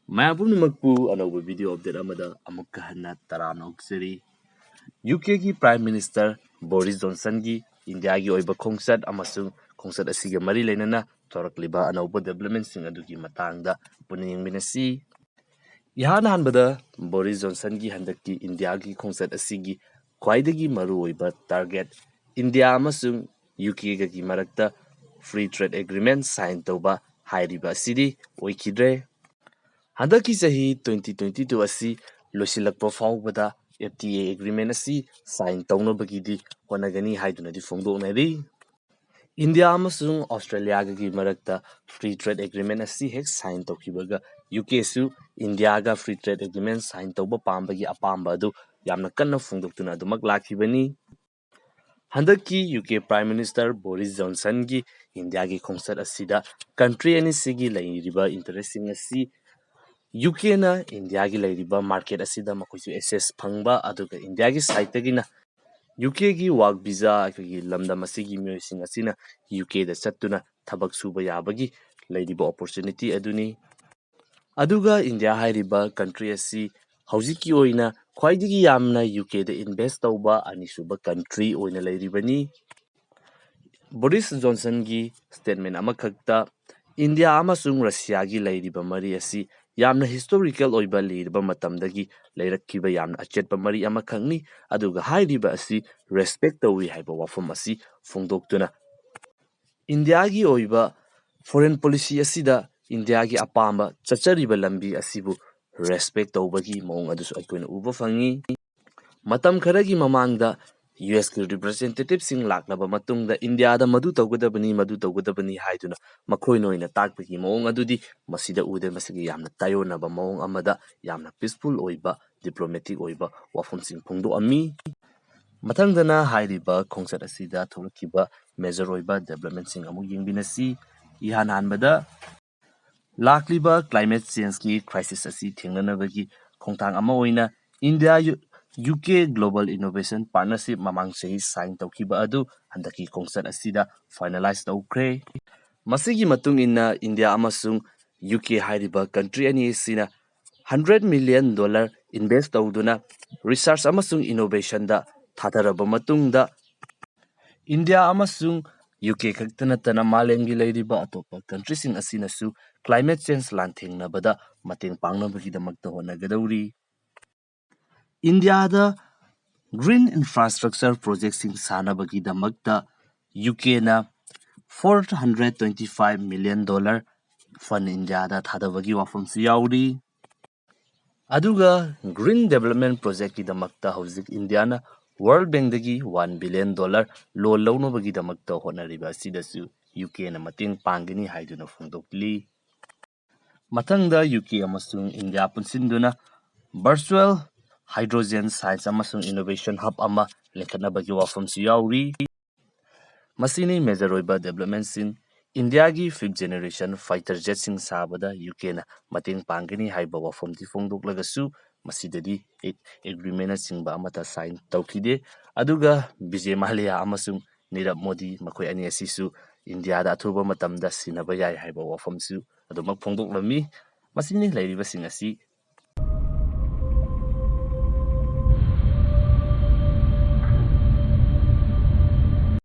Manipuri another video update amada amukka hanna tarana oksiri. UK ki Prime Minister Boris Johnson gi India gi oiba khongsat amasung khongsat asiga mari leinana thorakliba anauba development sing adugi matangda puning minasi. Ihan hanbada Boris Johnson gi handaki India gi khongsat asigi khwaidagi maru oiba target India amasung UK gi marakta free trade agreement sign tauba hairiba asidi oikidre. Handaki sahi 2022 asi losilakpa faubada FTA agreement asi sign taunabagidi honagani haidunadi fongdoknari. India amasung Australia gi marakta free trade agreement asi hek sign taukibaga UK su India ga free trade agreement sign tauba pambagi apamba adu yamna kanna fongdoktuna adumak lakhibani. Handaki UK Prime Minister Boris Johnson gi India gi khongsat asida country ani sigi lairiba interesting asi UK na India gi lairiba market asida makoisu access phangba aduga India gi side tagina UK gi work visa gi lamdam asigi myoising asina UK da chattuna thabak suba yabagi lairiba opportunity aduni aduga India hairiba country asi haujiki oina khwaidigi yamna UK da invest tauba anisuba country oina lairibani. Boris Johnson gi statement amakhakta India amasung Russia gi lairiba mari asi yamna historical oiba leiriba matamdagi leirakkiba yamna achetpa mari amakhangni aduga hairiba asi respect tawi haiba wafam asi fongdoktuna India gi oiba foreign policy asida India gi apamba chachariba lambi asibu respect tawbagi maung adusu aikoina uba fangi. Matam kharagi mamangda US ki representative sing laknaba matungda India da madu tawgadabani haiduna makhoinoina takpagi maung adudi masida ude masigi yamna tayonaba maung amada yamna peaceful oiba diplomatic oiba wafam sing phongdo ami. Mathangdana hairiba khongsat asida tholakiba major oiba development sing amu yingbinasi ihan hanbada lakliba climate change ki crisis asi thengnanabagi khongthang ama oina India UK Global Innovation Partnership mamang sehi sign taukiba adu handaki khongsat asida finalize taukhre. Masigi matung inna India amasung UK hairiba country ani sina $100 million invest tauduna research amasung innovation da thataraba matungda India amasung UK khaktanatana malemgi lairiba atopa countries in asinasu climate change lanthengnabada mateng pangnabagidamagta honagadauri. India da green infrastructure projects sing sanabagidamakta UK na $425 million fund India da thadabagi wafamsi yauri. Aduga green development project kidamakta hauzik India na World Bank dagi $1 billion loan launabagidamagta honariba sidasu UK na mating pangini haiduna fongdokli. Mathangda UK amasung India punsinduna virtual hydrogen science amasung innovation hub ama lekhanabagi wafamsi yauri. Masini major oiba development sin India gi 5th generation fighter jet sing sabada UK na mating pangini haiba wafamti fongdoklagasu masidadi agreement singba amata sign tawkhide aduga Vijay Mallya amasung Nirav Modi makhoi ani asisu India da athuba matamda sinaba yai haiba wafamsu adumak phongdoklami masini lairiba sing asi